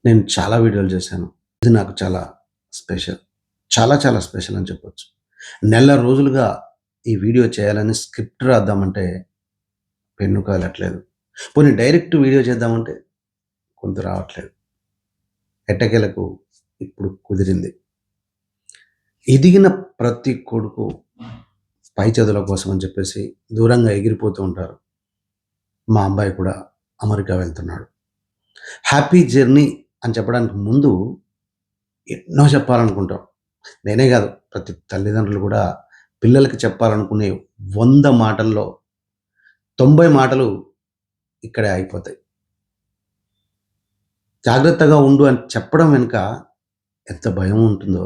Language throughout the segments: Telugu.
నేను చాలా వీడియోలు చేశాను. ఇది నాకు చాలా స్పెషల్. చాలా చాలా స్పెషల్ అని చెప్పొచ్చు. నెల రోజులుగా ఈ వీడియో చేయాలని స్క్రిప్ట్ రాద్దామంటే పెన్ను కదలట్లేదు. పోనీ డైరెక్ట్ వీడియో చేద్దామంటే కొంత రావట్లేదు. ఎట్టకేలకు ఇప్పుడు కుదిరింది. ఎదిగిన ప్రతి కొడుకు పై చదువుల కోసం అని చెప్పేసి దూరంగా ఎగిరిపోతూ ఉంటారు. మా అబ్బాయి కూడా అమెరికా వెళ్తున్నాడు. హ్యాపీ జర్నీ అని చెప్పడానికి ముందు ఎన్నో చెప్పాలనుకుంటాం. నేనే గాదు, ప్రతి తల్లిదండ్రులు గూడా పిల్లలకి చెప్పాలనుకునే 100 మాటల్లో 90 మాటలు ఇక్కడే ఆగిపోతాయి. జాగ్రత్తగా ఉండు అని చెప్పడం వెనుక ఎంత భయం ఉంటుందో,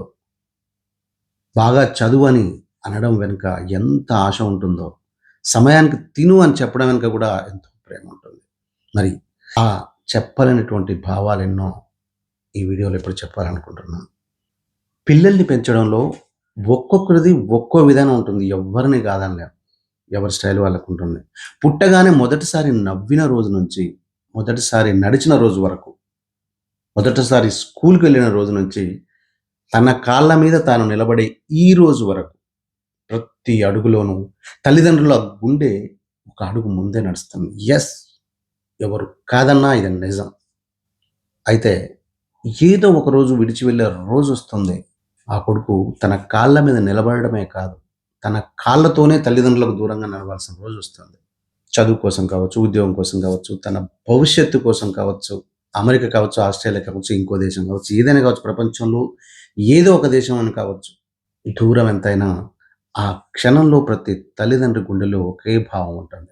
బాగా చదువని అనడం వెనుక ఎంత ఆశ ఉంటుందో, సమయానికి తిను అని చెప్పడం వెనుక గూడా ఎంతో ప్రేమ ఉంటుంది. మరి ఆ చెప్పలేనటువంటి భావాలెన్నో ఈ వీడియోలో ఇప్పుడు చెప్పాలనుకుంటున్నాను. పిల్లల్ని పెంచడంలో ఒక్కొక్కరిది ఒక్కో విధానం ఉంటుంది. ఎవ్వరిని కాదనలేం. ఎవరి స్టైల్ వాళ్ళకుంటుంది. పుట్టగానే మొదటిసారి నవ్విన రోజు నుంచి, మొదటిసారి నడిచిన రోజు వరకు, మొదటిసారి స్కూలుకెళ్ళిన రోజు నుంచి, తన కాళ్ళ మీద తాను నిలబడే ఈ రోజు వరకు, ప్రతి అడుగులోనూ తల్లిదండ్రుల గుండె ఒక అడుగు ముందే నడుస్తుంది. యెస్! ఎవరు కాదన్నా ఇది నిజం. అయితే ఏదో ఒక రోజు విడిచి వెళ్ళే రోజొస్తుంది. ఆ కొడుకు తన కాళ్ళ మీద నిలబడడమే కాదు, తన కాళ్ళతోనే తల్లిదండ్రులకు దూరంగా నడవాల్సిన రోజొస్తుంది. చదువు కోసం కావచ్చు, ఉద్యోగం కోసం కావచ్చు, తన భవిష్యత్తు కోసం కావచ్చు, అమెరికా కావచ్చు, ఆస్ట్రేలియా కావచ్చు, ఇంకో దేశం కావచ్చు, ఏదైనా కావచ్చు, ప్రపంచంలో ఏదో ఒక దేశం అని కావచ్చు. దూరం ఎంతైనా ఆ క్షణంలో ప్రతి తల్లిదండ్రి గుండెలో ఒకే భావం ఉంటుంది.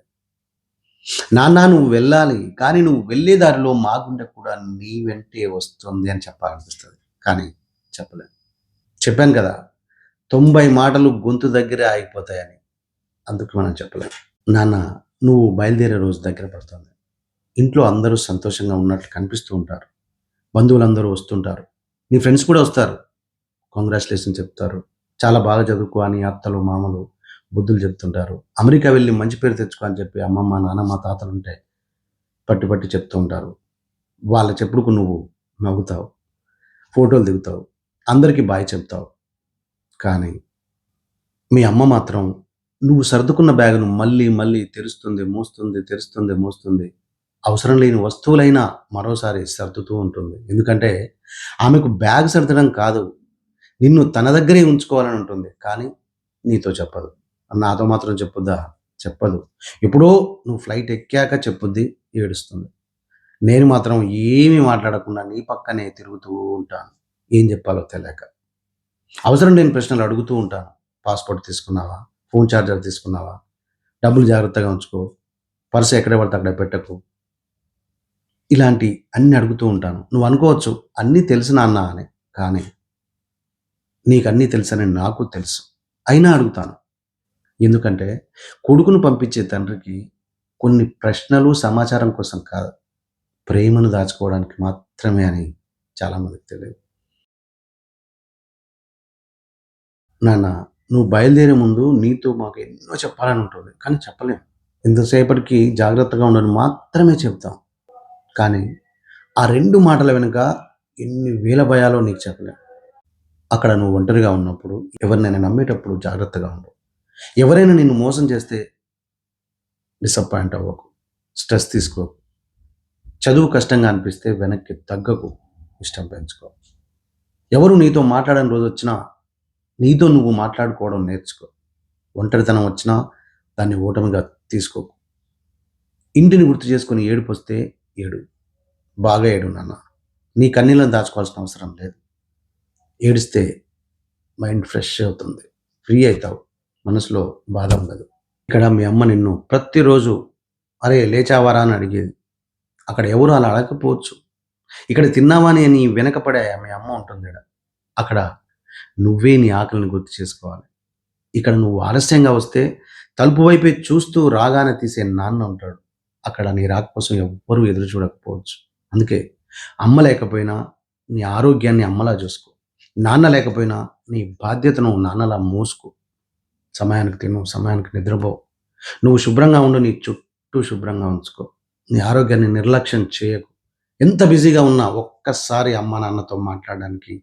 నాన్న నువ్వు వెళ్ళాలి, కానీ నువ్వు వెళ్ళే దారిలో మా గుండె కూడా నీ వెంటే వస్తుంది అని చెప్పాలనిపిస్తది. కానీ చెప్పలేం. చెప్పాను కదా! 90 మాటలు గొంతు దగ్గరే ఆగిపోతాయని. అందుకు మనం చెప్పలేం. నాన్న నువ్వు బయలుదేరే రోజు దగ్గర పడుతోంది. ఇంట్లో అందరూ సంతోషంగా ఉన్నట్లు కనిపిస్తూ ఉంటారు. బంధువులందరూ వస్తుంటారు. నీ ఫ్రెండ్స్ కూడా వస్తారు. కాంగ్రాచ్యులేషన్స్ చెప్తారు. చాలా బాగా చదువుకో అని అత్తలు, మామలు బుద్ధులు చెప్తుంటారు. అమెరికా వెళ్లి మంచి పేరు తెచ్చుకో అని చెప్పి అమ్మమ్మ, నానమ్మ, తాతలుంటే పట్టి పట్టి చెప్తూ ఉంటారు. వాళ్ళ చెప్పుడుకు నువ్వు నవ్వుతావు. ఫోటోలు దిగుతావు. అందరికి బాయ్ చెప్తావు. కానీ మీ అమ్మ మాత్రం నువ్వు సర్దుకున్న బ్యాగును మళ్ళీ మళ్ళీ తెరుస్తుంది, మూస్తుంది, తెరుస్తుంది, మూస్తుంది. అవసరం లేని వస్తువులైనా మరోసారి సర్దుతూ ఉంటుంది. ఎందుకంటే ఆమెకు బ్యాగ్ సర్దడం కాదు, నిన్ను తన దగ్గరే ఉంచుకోవాలని ఉంటుంది. కానీ నీతో చెప్పదు. నాతో మాత్రం చెప్పుద్దా? చెప్పదు. ఎప్పుడో నువ్వు ఫ్లైట్ ఎక్కాక చెప్పుద్ది, ఏడుస్తుంది. నేను మాత్రం ఏమీ మాట్లాడకుండా నీ పక్కనే తిరుగుతూ ఉంటాను. ఏం చెప్పాలో తెలియక. అవసరం లేని ప్రశ్నలు అడుగుతూ ఉంటాను. పాస్‌పోర్ట్ తీసుకున్నావా? ఫోన్ చార్జర్ తీసుకున్నావా? డబ్బులు జాగ్రత్తగా ఉంచుకో. పర్స్ ఎక్కడ పడితే అక్కడ పెట్టకు. ఇలాంటి అన్నీ అడుగుతూ ఉంటాను. నువ్వు అనుకోవచ్చు అన్నీ తెలుసు నాన్న అని. కానీ నీకన్నీ తెలుసని నాకు తెలుసు. అయినా అడుగుతాను. ఎందుకంటే కొడుకును పంపించే తండ్రికి కొన్ని ప్రశ్నలు సమాచారం కోసం కాదు, ప్రేమను దాచుకోవడానికి మాత్రమే అని చాలామందికి తెలియదు. నాన్న నువ్వు బయలుదేరే ముందు నీతో మాకు ఎన్నో చెప్పాలని ఉంటుంది. కానీ చెప్పలేం. ఇంతసేపటికి జాగ్రత్తగా ఉండని మాత్రమే చెప్తాం. కానీ ఆ 2 మాటల వెనుక ఎన్ని వేల భయాలో నీకు చెప్పలేం. అక్కడ నువ్వు ఒంటరిగా ఉన్నప్పుడు, ఎవరినైనా నమ్మేటప్పుడు జాగ్రత్తగా ఉండు. ఎవరైనా నిన్ను మోసం చేస్తే డిసప్పాయింట్ అవ్వకు. స్ట్రెస్ తీసుకోకు. చదువు కష్టంగా అనిపిస్తే వెనక్కి తగ్గకు. ఇష్టం పెంచుకో. ఎవరు నీతో మాట్లాడని రోజొచ్చినా నీతో నువ్వు మాట్లాడుకోవడం నేర్చుకో. ఒంటరితనం వచ్చినా దాన్ని ఓటమిగా తీసుకోకు. ఇంటిని గుర్తు చేసుకొని ఏడుపొస్తే ఏడు. బాగా ఏడు నాన్న. నీ కన్నీళ్ళని దాచుకోవాల్సిన అవసరం లేదు. ఏడిస్తే మైండ్ ఫ్రెష్ అవుతుంది. ఫ్రీ అయితావు. మనసులో బాధ ఉండదు. ఇక్కడ మీ అమ్మ నిన్ను ప్రతిరోజు "అరే లేచావారా?" అని అడిగేది. అక్కడ ఎవరు అలా అడగకపోవచ్చు. ఇక్కడ తిన్నావా అని నీ వెనక పడే మీ అమ్మ ఉంటుందీడ. అక్కడ నువ్వే నీ ఆకలిని గుర్తు చేసుకోవాలి. ఇక్కడ నువ్వు ఆలస్యంగా వస్తే తలుపు వైపే చూస్తూ రాగానే తీసే నాన్న ఉంటాడు. అక్కడ నీ రాక కోసం ఎవ్వరూ ఎదురు చూడకపోవచ్చు. అందుకే అమ్మ లేకపోయినా నీ ఆరోగ్యాన్ని అమ్మలా చూసుకో. నాన్న లేకపోయినా నీ బాధ్యతను నాన్నలా మోసుకో. సమయానికి తిను, సమయానికి నిద్రపో. నువ్వు శుభ్రంగా ఉండు, నీ చుట్టూ శుభ్రంగా ఉంచుకో. నీ ఆరోగ్యాన్ని నిర్లక్ష్యం చేయకు. ఎంత బిజీగా ఉన్నా ఒక్కసారి అమ్మా, నాన్నతో మాట్లాడడానికి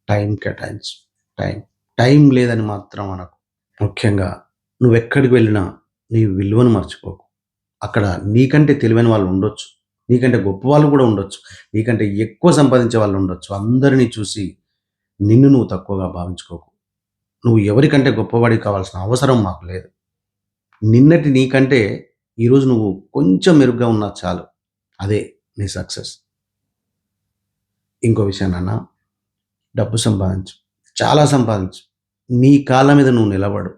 టైం కేటాయించు. టైం. టైం లేదని మాత్రం అనకు. ముఖ్యంగా నువ్వెక్కడికి వెళ్ళినా నీ విలువను మర్చిపోకు. అక్కడ నీకంటే తెలివైన వాళ్ళు ఉండొచ్చు. నీకంటే గొప్పవాళ్ళు కూడా ఉండొచ్చు. నీకంటే ఎక్కువ సంపాదించే వాళ్ళు ఉండొచ్చు. అందరిని చూసి నిన్ను నువ్వు తక్కువగా భావించుకోకు. నువ్వు ఎవరికంటే గొప్పవాడివి కావాల్సిన అవసరం మాకు లేదు. నిన్నటి నీకంటే ఈరోజు నువ్వు కొంచెం మెరుగ్గా ఉన్నా చాలు. అదే నీ సక్సెస్. ఇంకో విషయం నాన్న, డబ్బు సంపాదించు. చాలా సంపాదించు. నీ కాళ్ళ మీద నువ్వు నిలబడు.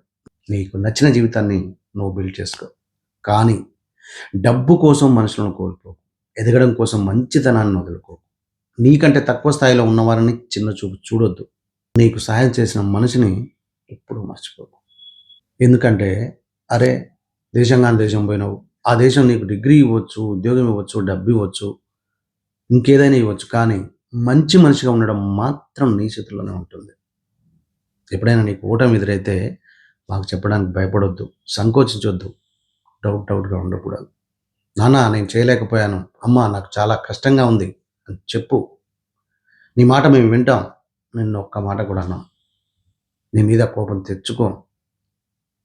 నీకు నచ్చిన జీవితాన్ని నువ్వు బిల్డ్ చేసుకో. కానీ డబ్బు కోసం మనుషులను కోల్పోకు. ఎదగడం కోసం మంచితనాన్ని వదులుకోకు. నీకంటే తక్కువ స్థాయిలో ఉన్నవారిని చిన్న చూపు చూడొద్దు. నీకు సహాయం చేసిన మనిషిని ఎప్పుడూ మర్చిపోకు. ఎందుకంటే, అరే! దేశం గాని దేశం పోయినావు. ఆ దేశం నీకు డిగ్రీ ఇవ్వచ్చు, ఉద్యోగం ఇవ్వచ్చు, డబ్బు ఇవ్వచ్చు, ఇంకేదైనా ఇవ్వచ్చు. కానీ మంచి మనిషిగా ఉండడం మాత్రం నీ చేతుల్లోనే ఉంటుంది. ఎప్పుడైనా నీకు ఓటమి ఎదురైతే మాకు చెప్పడానికి భయపడొద్దు. సంకోచించొద్దు. డౌట్‌గా ఉండకూడదు. నాన్న నేను చేయలేకపోయాను. అమ్మ నాకు చాలా కష్టంగా ఉంది అని చెప్పు. నీ మాట మేము వింటాం. నిన్ను ఒక్క మాట కూడా అనం. నీ మీద కోపం తెచ్చుకోం.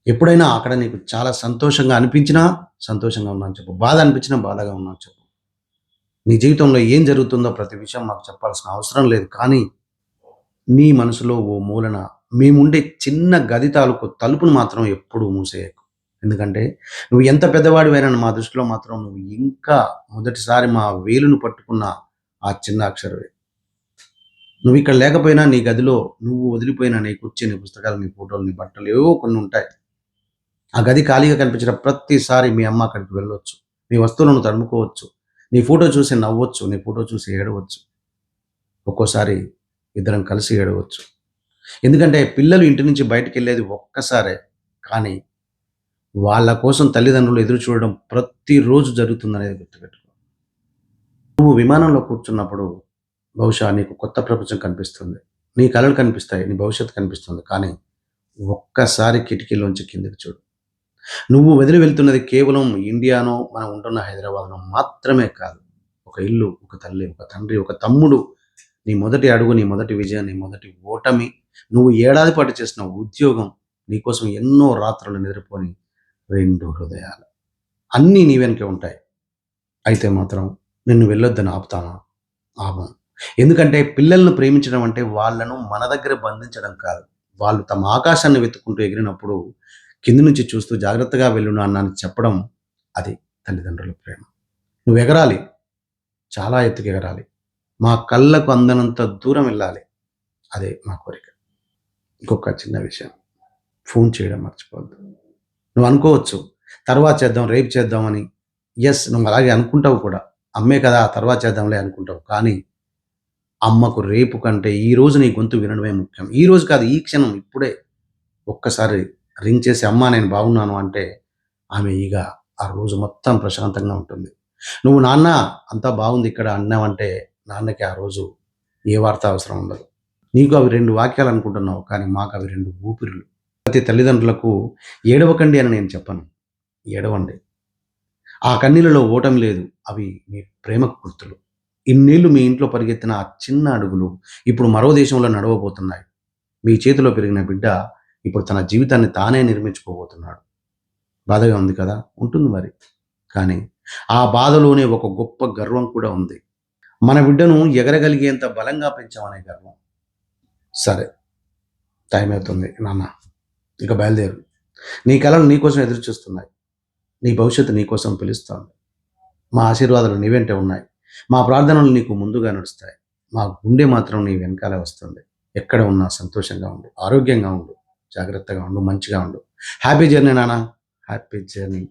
ఎప్పుడైనా అక్కడ నీకు చాలా సంతోషంగా అనిపించినా సంతోషంగా ఉన్నా అని చెప్పు. బాధ అనిపించినా బాధగా ఉన్నా అని చెప్పు. నీ జీవితంలో ఏం జరుగుతుందో ప్రతి విషయం మాకు చెప్పాల్సిన అవసరం లేదు. కానీ నీ మనసులో ఓ మూలన మేముండే చిన్న గది తాలూకు తలుపును మాత్రం ఎప్పుడూ మూసేయకు. ఎందుకంటే నువ్వు ఎంత పెద్దవాడివైనా మా దృష్టిలో మాత్రం నువ్వు ఇంకా మొదటిసారి మా వేలును పట్టుకున్న ఆ చిన్న అక్షరమే. నువ్విక్కడ లేకపోయినా నీ గదిలో నువ్వు వదిలిపోయిన నీ కుర్చీ, నీ పుస్తకాలు, నీ ఫోటోలు, నీ బట్టలు ఏవో కొన్ని ఉంటాయి. ఆ గది ఖాళీగా కనిపించిన ప్రతిసారి మీ అమ్మ అక్కడికి వెళ్ళొచ్చు. నీ వస్తువులను తడుముకోవచ్చు. నీ ఫోటో చూసి నవ్వొచ్చు. నీ ఫోటో చూసి ఏడవచ్చు. ఒక్కోసారి ఇద్దరం కలిసి ఏడవచ్చు. ఎందుకంటే పిల్లలు ఇంటి నుంచి బయటికెళ్ళేది ఒక్కసారే. కానీ వాళ్ళ కోసం తల్లిదండ్రులు ఎదురు చూడడం ప్రతిరోజు జరుగుతుందనేది గుర్తుపెట్టుకో. నువ్వు విమానంలో కూర్చున్నప్పుడు బహుశా నీకు కొత్త ప్రపంచం కనిపిస్తుంది. నీ కలలు కనిపిస్తాయి. నీ భవిష్యత్తు కనిపిస్తుంది. కానీ ఒక్కసారి కిటికీలోంచి కిందకి చూడు. నువ్వు వదిలి వెళ్తున్నది కేవలం ఇండియానో, మనం ఉంటున్న హైదరాబాద్‌నో మాత్రమే కాదు. ఒక ఇల్లు, ఒక తల్లి, ఒక తండ్రి, ఒక తమ్ముడు, నీ మొదటి అడుగు, నీ మొదటి విజయం, నీ మొదటి ఓటమి, నువ్వు ఏడాది పాటు చేసిన ఉద్యోగం, నీకోసం ఎన్నో రాత్రులు నిద్రపోని 2 హృదయాలు. అన్నీ నీ వెనకే ఉంటాయి. అయితే మాత్రం నిన్ను వెళ్ళొద్దని ఆపుతానా? ఆపను. ఎందుకంటే పిల్లలను ప్రేమించడం అంటే వాళ్ళను మన దగ్గర బంధించడం కాదు. వాళ్ళు తమ ఆకాశాన్ని వెతుక్కుంటూ ఎగిరినప్పుడు కింది నుంచి చూస్తూ జాగ్రత్తగా వెళ్ళు నాన్న అని చెప్పడం అది తల్లిదండ్రుల ప్రేమ. నువ్వు ఎగరాలి. చాలా ఎత్తుకు ఎగరాలి. మా కళ్ళకు అందనంత దూరం వెళ్ళాలి. అదే మా కోరిక. ఇంకొక చిన్న విషయం. ఫోన్ చేయడం మర్చిపోవద్దు. నువ్వు అనుకోవచ్చు, తర్వాత చేద్దాం, రేపు చేద్దామని. యెస్, నువ్వు అలాగే అనుకుంటావు కూడా. అమ్మే కదా! తర్వాత చేద్దాంలే అనుకుంటావు. కానీ అమ్మకు రేపు కంటే ఈరోజు నీ గొంతు వినడమే ముఖ్యం. ఈరోజు కాదు, ఈ క్షణం ఇప్పుడే ఒక్కసారి రింగ్ చేసి అమ్మా నేను బాగున్నాను అంటే ఆమె ఇగ ఆ రోజు మొత్తం ప్రశాంతంగా ఉంటుంది. నువ్వు నాన్న అంతా బాగుంది ఇక్కడ అన్నావంటే నాన్నకి ఆ రోజు ఏ వార్త అవసరం ఉండదు. నీకు అవి 2 వాక్యాలు అనుకుంటున్నావు. కానీ మాకు అవి 2 ఊపిరులు. ప్రతి తల్లిదండ్రులకు ఏడవకండి అని నేను చెప్పను. ఏడవండి. ఆ కన్నీళ్లలో ఓటమి లేదు. అవి మీ ప్రేమకు గుర్తులు. ఇన్నేళ్లు మీ ఇంట్లో పరిగెత్తిన ఆ చిన్న అడుగులు ఇప్పుడు మరో దేశంలో నడవబోతున్నాయి. మీ చేతిలో పెరిగిన బిడ్డ ఇప్పుడు తన జీవితాన్ని తానే నిర్మించుకోబోతున్నాడు. బాధగా ఉంది కదా! ఉంటుంది మరి. కానీ ఆ బాధలోనే ఒక గొప్ప గర్వం కూడా ఉంది. మన బిడ్డను ఎగరగలిగేంత బలంగా పెంచామనే గర్వం. సరే, టైం అవుతుంది నాన్న. ఇక బయలుదేరు. నీ కలలు నీకోసం ఎదురు చూస్తున్నాయి. నీ భవిష్యత్తు నీకోసం పిలుస్తోంది. మా ఆశీర్వాదాలు నీ వెంటే ఉన్నాయి. మా ప్రార్థనలు నీకు ముందుగా నడుస్తాయి. మా గుండె మాత్రం నీ వెనకాలే వస్తుంది. ఎక్కడ ఉన్నా సంతోషంగా ఉండు. ఆరోగ్యంగా ఉండు. జాగ్రత్తగా ఉండు. మంచిగా ఉండు. హ్యాపీ జర్నీ నాన్న. Happy journey.